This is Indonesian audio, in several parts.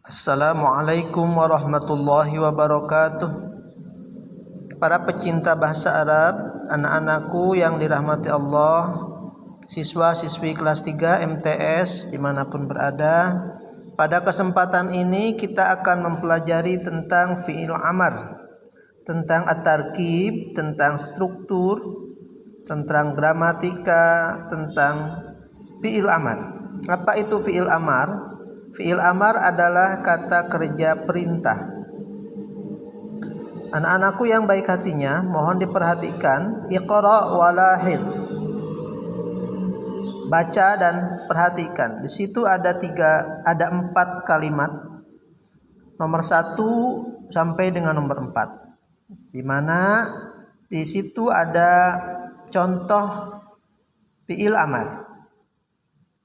Assalamualaikum warahmatullahi wabarakatuh. Para pecinta bahasa Arab, anak-anakku yang dirahmati Allah, siswa-siswi kelas 3 MTS dimanapun berada. Pada kesempatan ini kita akan mempelajari tentang fi'il amar, tentang at-tarkib, tentang struktur, tentang gramatika, tentang fi'il amar. Apa itu fi'il amar? Fi'il amar adalah kata kerja perintah. Anak-anakku yang baik hatinya, mohon diperhatikan. Iqra walahid. Baca dan perhatikan. Di situ ada 4 kalimat. Nomor 1 sampai dengan nomor 4. Di mana di situ ada contoh fi'il amar.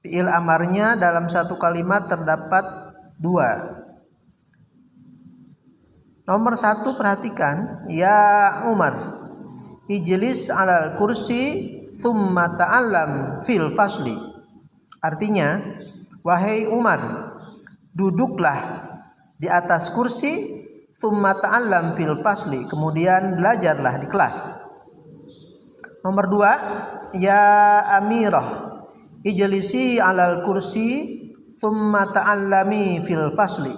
Fi'il amarnya dalam satu kalimat terdapat 2. Nomor 1 perhatikan, ya Umar, ijlis alal kursi thumma ta'allam fil fasli. Artinya, wahai Umar, duduklah di atas kursi thumma ta'allam fil fasli, kemudian belajarlah di kelas. Nomor 2, ya Amirah, ijlisi alal kursi thumma ta'allami fil fasli.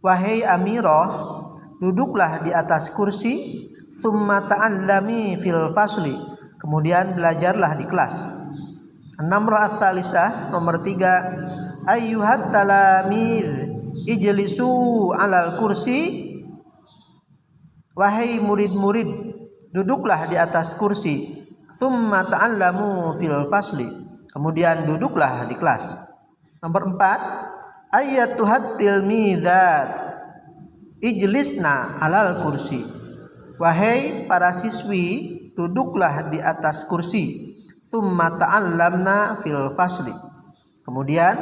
Wahai Amirah, duduklah di atas kursi thumma ta'allami fil fasli, kemudian belajarlah di kelas. An-namrah ats-tsalisah, nomor 3, ayyuhat talamidz ijlisu alal kursi. Wahai murid-murid, duduklah di atas kursi thumma ta'allamu fil fasli, kemudian duduklah di kelas. Nomor 4, ayyatuhat tilmidzat ijlisna alal kursi. Wahai para siswi, duduklah di atas kursi. Tsumma ta'allamna fil fasli, kemudian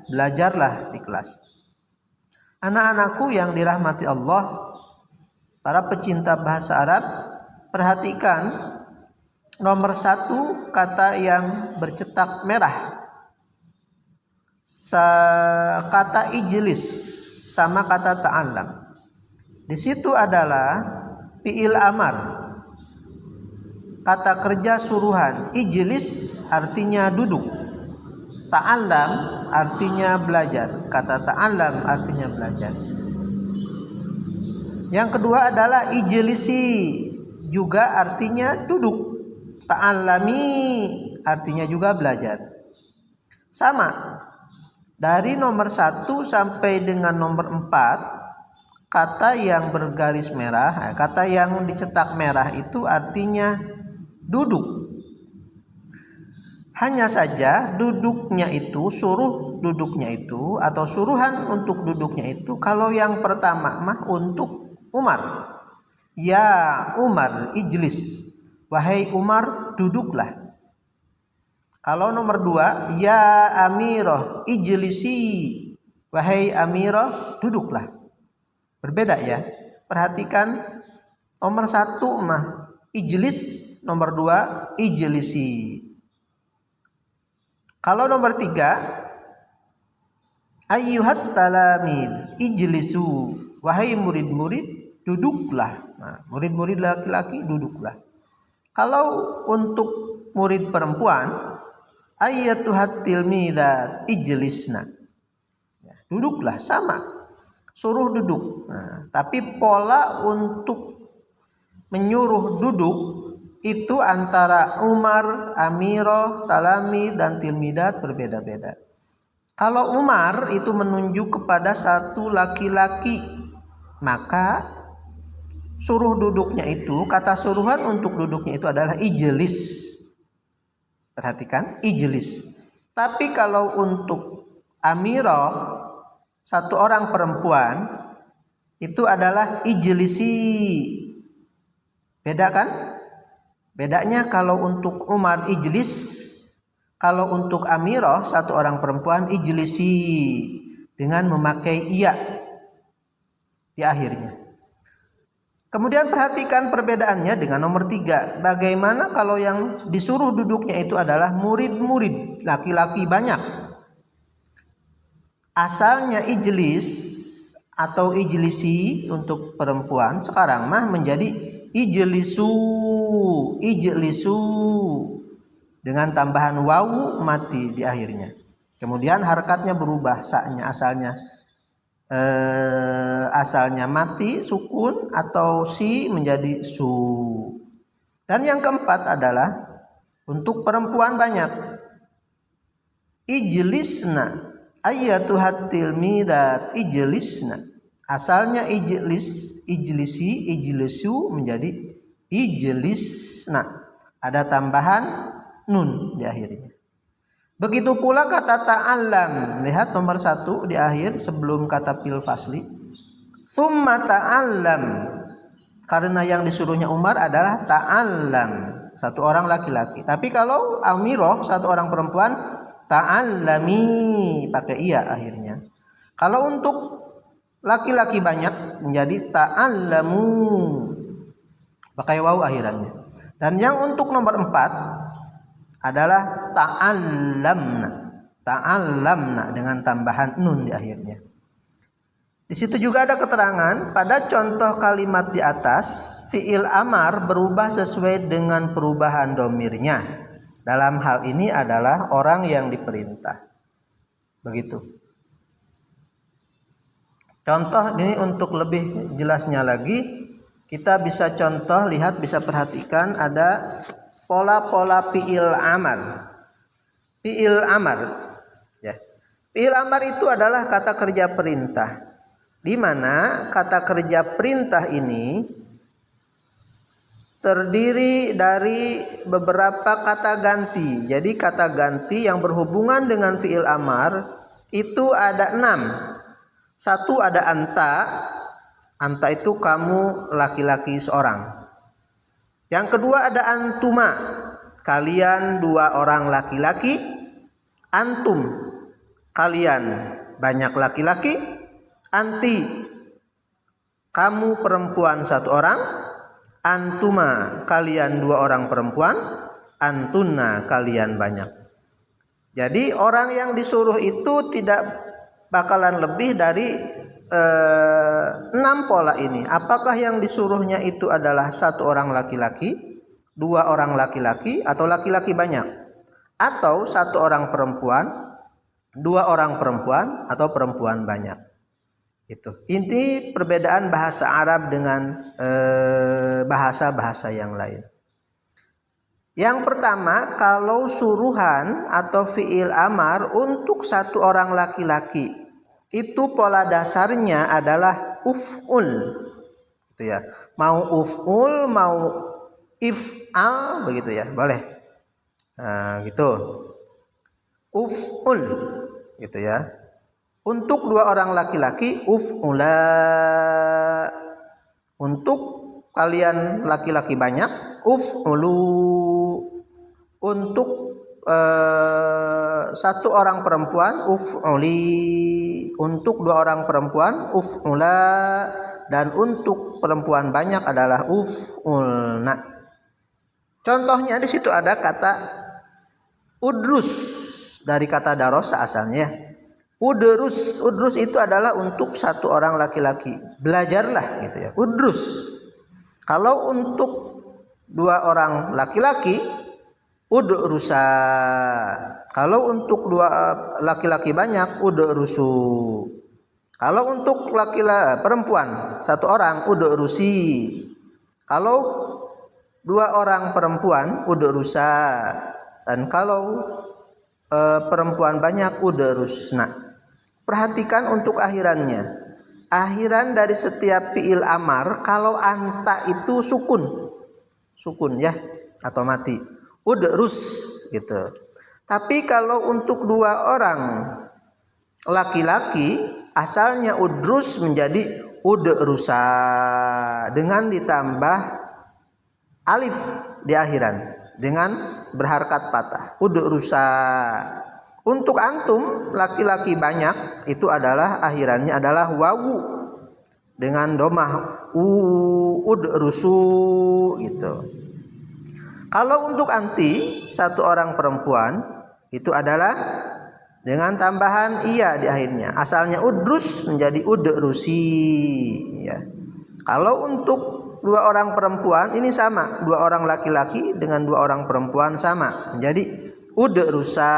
belajarlah di kelas. Anak-anakku yang dirahmati Allah, para pecinta bahasa Arab, perhatikan nomor 1 kata yang bercetak merah, kata ijlis sama kata ta'allam. Di situ adalah fi'il amar, kata kerja suruhan. Ijlis artinya duduk, ta'allam artinya belajar. Kata ta'allam artinya belajar. Yang kedua adalah ijlisi, juga artinya duduk. Ta'allami artinya juga belajar. Sama. Dari nomor 1 sampai dengan nomor 4, kata yang bergaris merah, kata yang dicetak merah itu artinya duduk. Hanya saja duduknya itu, suruh duduknya itu atau suruhan untuk duduknya itu, kalau yang pertama mah untuk Umar. Ya Umar ijlis. Wahai Umar, duduklah. Kalau nomor 2, ya Amirah ijlisi. Wahai Amirah, duduklah. Berbeda ya. Perhatikan, nomor 1 mah ijlis, nomor 2 ijlisi. Kalau nomor 3, ayyuhat talamid ijlisu. Wahai murid-murid, duduklah. Nah, murid-murid laki-laki duduklah. Kalau untuk murid perempuan, ayyatuhat tilmidzat ijlisna. Ya, duduklah, sama. Suruh duduk. Nah, tapi pola untuk menyuruh duduk itu antara Umar, Amirah, Talami, dan Tilmidat berbeda-beda. Kalau Umar itu menunjuk kepada satu laki-laki, maka suruh duduknya itu, kata suruhan untuk duduknya itu adalah ijlis. Perhatikan, ijlis. Tapi kalau untuk Amirah, satu orang perempuan, itu adalah ijlisi. Beda kan? Bedanya kalau untuk Umar ijlis, kalau untuk Amirah, satu orang perempuan, ijlisi, dengan memakai iya di akhirnya. Kemudian perhatikan perbedaannya dengan nomor 3. Bagaimana kalau yang disuruh duduknya itu adalah murid-murid laki-laki banyak. Asalnya ijlis atau ijlisi untuk perempuan sekarang mah menjadi ijlisu dengan tambahan wawu mati di akhirnya. Kemudian harakatnya berubah, saknya asalnya mati sukun atau si menjadi su. Dan yang keempat adalah untuk perempuan banyak. Ijlisna ayyatuhat tilmidat ijlisna. Asalnya ijlisu menjadi ijlisna. Ada tambahan nun di akhirnya. Begitu pula kata ta'allam. Lihat nomor 1 di akhir sebelum kata fil fasli. Tsumma ta'allam. Karena yang disuruhnya Umar adalah ta'allam, satu orang laki-laki. Tapi kalau Amirah, satu orang perempuan, ta'allami, pakai iya akhirnya. Kalau untuk laki-laki banyak menjadi ta'allamu, pakai wawu akhirannya. Dan yang untuk nomor 4 adalah ta'allamna dengan tambahan nun di akhirnya. Di situ juga ada keterangan pada contoh kalimat di atas, fiil amar berubah sesuai dengan perubahan domirnya. Dalam hal ini adalah orang yang diperintah. Begitu. Contoh ini untuk lebih jelasnya lagi, kita bisa contoh, lihat, bisa perhatikan ada pola-pola fiil amar. Fiil amar, ya. Fiil amar itu adalah kata kerja perintah, di mana kata kerja perintah ini terdiri dari beberapa kata ganti. Jadi kata ganti yang berhubungan dengan fiil amar itu ada 6. Satu ada anta. Anta itu kamu laki-laki seorang. Yang kedua ada antuma. Kalian 2 orang laki-laki. Antum. Kalian banyak laki-laki. Anti. Kamu perempuan 1 orang. Antuma, kalian 2 orang perempuan. Antunna, kalian banyak. Jadi orang yang disuruh itu tidak bakalan lebih dari 6 pola ini. Apakah yang disuruhnya itu adalah 1 orang laki-laki, 2 orang laki-laki, atau laki-laki banyak, atau 1 orang perempuan, 2 orang perempuan, atau perempuan banyak. Itu inti perbedaan bahasa Arab dengan bahasa-bahasa yang lain. Yang pertama, kalau suruhan atau fiil amar untuk 1 orang laki-laki, itu pola dasarnya adalah uf'ul. Gitu ya. Mau uf'ul, mau if'al, begitu ya. Boleh. Nah, gitu. Uf'ul, gitu ya. Untuk 2 orang laki-laki, uf'ula. Untuk kalian laki-laki banyak, uf'ulu. Untuk 1 orang perempuan, uf'uli. Untuk 2 orang perempuan, uf'ula. Dan untuk perempuan banyak adalah uf'ulna. Contohnya di situ ada kata udrus, dari kata darosa asalnya. Udrus itu adalah untuk 1 orang laki-laki. Belajarlah, gitu ya. Udrus. Kalau untuk 2 orang laki-laki, udrusa. Kalau untuk 2 laki-laki banyak, udrusu. Kalau untuk perempuan 1 orang, udrusi. Kalau 2 orang perempuan, udrusa. Dan kalau perempuan banyak, udrusna. Perhatikan untuk akhirannya. Akhiran dari setiap fiil amar, kalau anta itu sukun ya, atau mati. Udrus, gitu. Tapi kalau untuk 2 orang laki-laki, asalnya udrus menjadi udrusa dengan ditambah alif di akhiran dengan berharkat patah. Udrusa. Untuk antum laki-laki banyak itu adalah akhirannya adalah wawu dengan domah udrusu, gitu. Kalau untuk anti 1 orang perempuan itu adalah dengan tambahan iya di akhirnya. Asalnya udrus menjadi udrusi ya. Kalau untuk dua orang perempuan ini sama, dua orang laki-laki dengan dua orang perempuan sama menjadi udrusa.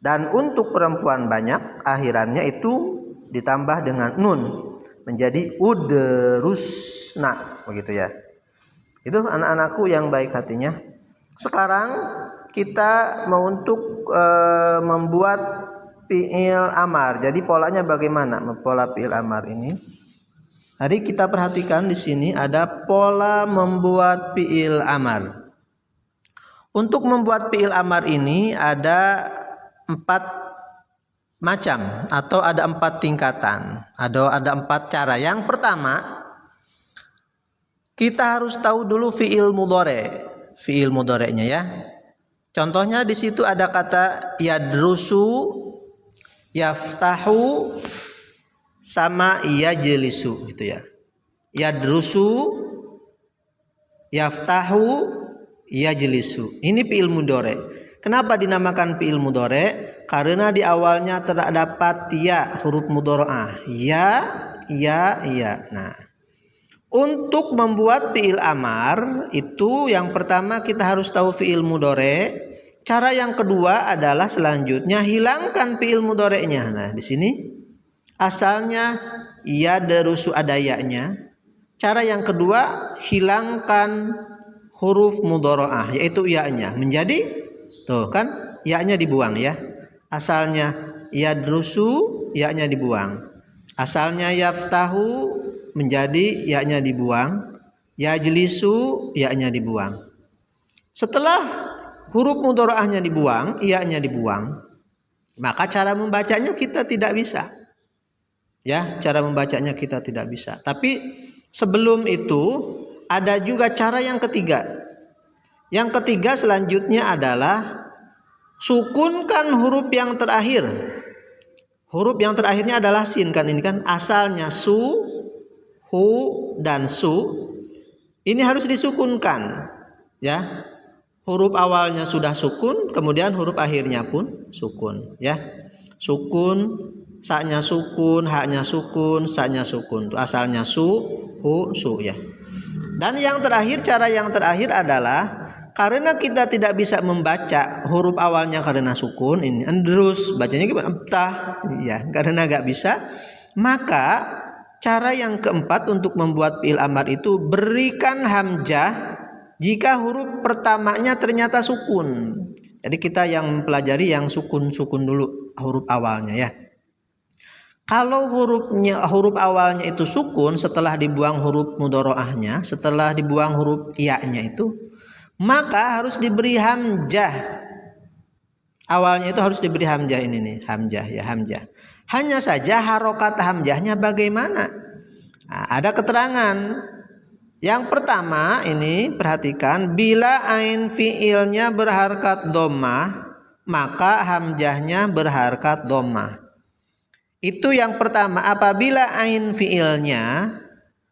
Dan untuk perempuan banyak akhirannya itu ditambah dengan nun menjadi udrusna begitu ya. Itu anak-anakku yang baik hatinya. Sekarang kita mau untuk membuat fiil amar. Jadi polanya bagaimana? Pola fiil amar ini. Jadi kita perhatikan di sini ada pola membuat fiil amar. Untuk membuat fiil amar ini ada 4 macam atau ada 4 tingkatan, ada 4 cara. Yang pertama, kita harus tahu dulu fiil mudhore', ya. Contohnya di situ ada kata yadrusu, yaftahu, sama yajlisu gitu ya. Yadrusu, yaftahu, yajlisu. Ini fiil mudhore'. Kenapa dinamakan fiil mudhore'? Karena di awalnya terdapat ya, huruf mudhora'ah. Ya. Nah, untuk membuat fiil amar itu yang pertama kita harus tahu fiil mudhore'. Cara yang kedua adalah selanjutnya hilangkan fiil mudhore'-nya. Nah, di sini asalnya ya derusu ada ya-nya. Cara yang kedua hilangkan huruf mudhora'ah yaitu ya-nya menjadi tuh kan ya-nya dibuang ya. Asalnya yadrusu ya-nya dibuang. Asalnya yaftahu menjadi ya-nya dibuang. Yajlisu ya-nya dibuang. Setelah huruf mudhora'ahnya dibuang, ya-nya dibuang, maka cara membacanya kita tidak bisa. Ya, cara membacanya kita tidak bisa. Tapi sebelum itu ada juga cara yang ketiga. Yang ketiga selanjutnya adalah sukunkan huruf yang terakhir. Huruf yang terakhirnya adalah sin kan, ini kan asalnya su, hu, dan su. Ini harus disukunkan ya. Huruf awalnya sudah sukun, kemudian huruf akhirnya pun sukun ya. Sukun, sa-nya sukun, ha-nya sukun, sa-nya sukun. Itu asalnya su, hu, su ya. Dan yang terakhir, cara yang terakhir adalah karena kita tidak bisa membaca huruf awalnya karena sukun, ini andrus, bacanya gimana? Tah, ya, karena nggak bisa, maka cara yang keempat untuk membuat fiil amar itu berikan hamzah jika huruf pertamanya ternyata sukun. Jadi kita yang mempelajari yang sukun dulu huruf awalnya ya. Kalau huruf awalnya itu sukun, setelah dibuang huruf mudhora'ahnya, setelah dibuang huruf ya-nya itu, maka harus diberi hamzah. Awalnya itu harus diberi hamzah ini nih, hamzah ya, hamzah. Hanya saja harokat hamzahnya bagaimana? Nah, ada keterangan. Yang pertama ini perhatikan, bila ain fiilnya berharkat dhammah, maka hamzahnya berharkat dhammah. Itu yang pertama, apabila ain fiilnya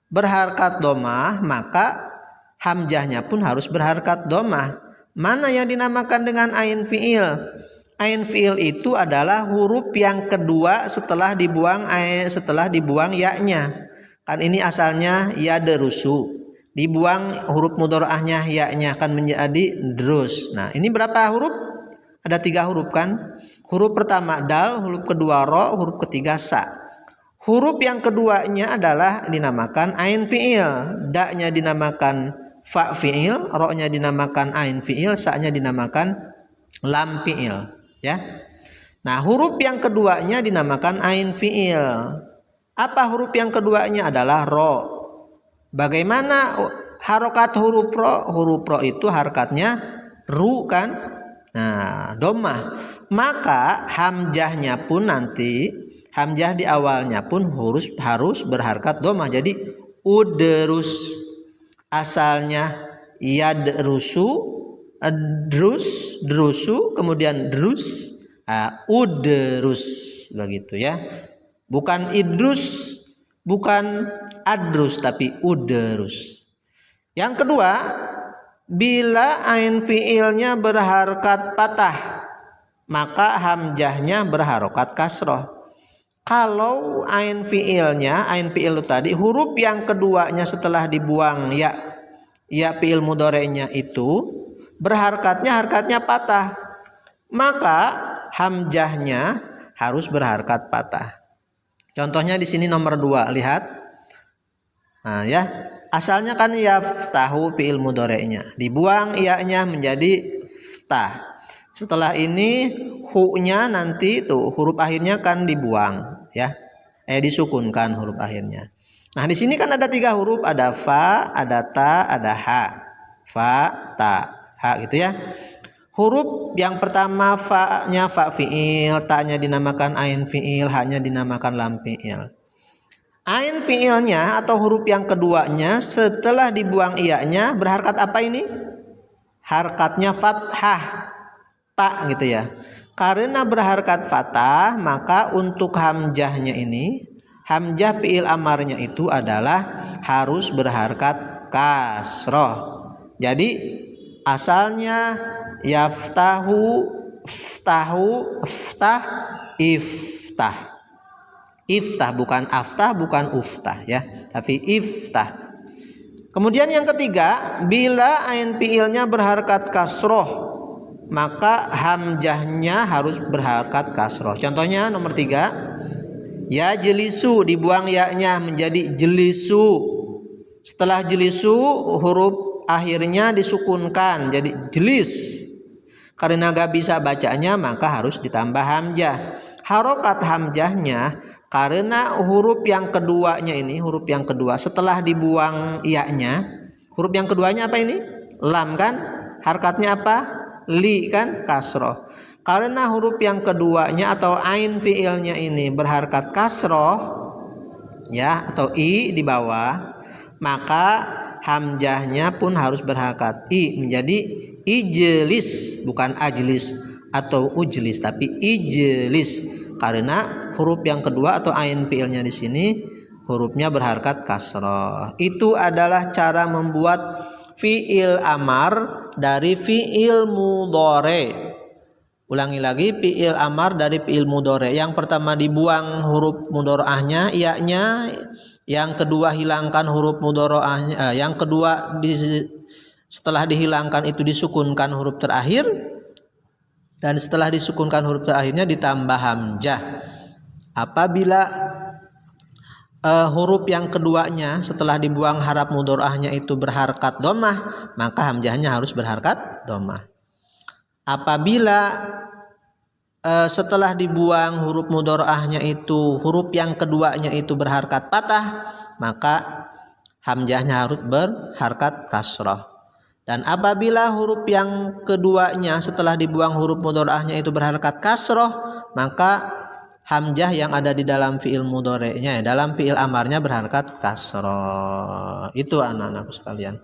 berharkat dhammah, maka hamzahnya pun harus berharkat dhammah. Mana yang dinamakan dengan ain fiil? Ain fiil itu adalah huruf yang kedua setelah dibuang ya-nya. Kan ini asalnya ya derusu. Dibuang huruf mudhora'ahnya ya-nya akan menjadi drus. Nah, ini berapa huruf? Ada 3 huruf kan? Huruf pertama dal, huruf kedua ro, huruf ketiga sa. Huruf yang keduanya adalah dinamakan ain fiil. Da-nya dinamakan fa fiil, ro-nya dinamakan ain fiil, sa-nya dinamakan lam fiil, ya. Nah, huruf yang keduanya dinamakan ain fiil. Apa huruf yang keduanya? Adalah ro. Bagaimana harokat huruf ro? Huruf ro itu harokatnya ru kan? Nah, dhammah. Maka hamzahnya pun nanti hamzah di awalnya pun harus berharkat dhammah. Jadi udrus. Asalnya yadrusu, drusu, kemudian drus, udrus begitu ya. Bukan idrus, bukan adrus, tapi udrus. Yang kedua, bila ain fiilnya berharkat patah, maka hamzahnya berharokat kasroh. Kalau ain fiilnya, ain fiil itu tadi huruf yang keduanya setelah dibuang ya fiil mudhari'nya itu harkatnya patah, maka hamzahnya harus berharkat patah. Contohnya di sini nomor 2, lihat. Nah ya, asalnya kan yaftahu fiil mudhari'nya, dibuang iya-nya menjadi ftah. Setelah ini hu-nya nanti tuh huruf akhirnya kan dibuang ya. Disukunkan huruf akhirnya. Nah, di sini kan ada 3 huruf, ada fa, ada ta, ada ha. Fa, ta, ha gitu ya. Huruf yang pertama fa-nya fa fiil, ta-nya dinamakan ain fiil, ha-nya dinamakan lam fiil. Ain fiilnya atau huruf yang keduanya setelah dibuang iya-nya berharkat apa ini? Harkatnya fathah. Ta gitu ya. Karena berharkat fathah, maka untuk hamzahnya ini, hamzah fiil amarnya itu adalah harus berharkat kasroh. Jadi asalnya yaftahu, ftahu, ftah, iftah. Iftah bukan aftah, bukan uftah ya, tapi iftah. Kemudian yang ketiga, bila ain fiilnya berharkat kasroh, maka hamzahnya harus berharkat kasroh. Contohnya nomor 3, ya jelisu, dibuang ya-nya menjadi jelisu. Setelah jelisu huruf akhirnya disukunkan jadi jelis. Karena gak bisa bacanya maka harus ditambah hamzah. Harokat hamzahnya karena huruf yang keduanya ini, huruf yang kedua setelah dibuang iya-nya, huruf yang keduanya apa ini? Lam kan? Harkatnya apa? Li kan, kasroh. Karena huruf yang keduanya atau ain fiilnya ini berharkat kasroh ya, atau i di bawah, maka hamzahnya pun harus berharkat i menjadi ijlis, bukan ajlis atau ujlis, tapi ijlis. Karena huruf yang kedua atau ain fiilnya di sini hurufnya berharkat kasroh. Itu adalah cara membuat fiil amar dari fiil mudhari. Ulangi lagi, fiil amar dari fiil mudhari. Yang pertama dibuang huruf mudhari'ahnya, iya-nya. Yang kedua hilangkan huruf mudhari'ahnya. Yang kedua setelah dihilangkan itu disukunkan huruf terakhir. Dan setelah disukunkan huruf terakhirnya ditambah hamzah. Apabila huruf yang keduanya setelah dibuang harap mudhari'ahnya itu berharkat dhammah, maka hamzahnya harus berharkat dhammah. Apabila setelah dibuang huruf mudhari'ahnya itu huruf yang keduanya itu berharkat patah, maka hamzahnya harus berharkat kasrah. Dan apabila huruf yang keduanya setelah dibuang huruf mudhari'ahnya itu berharkat kasrah, maka hamzah yang ada di dalam fiil mudhari'nya, dalam fiil amarnya berharkat kasrah. Itu anak-anakku sekalian.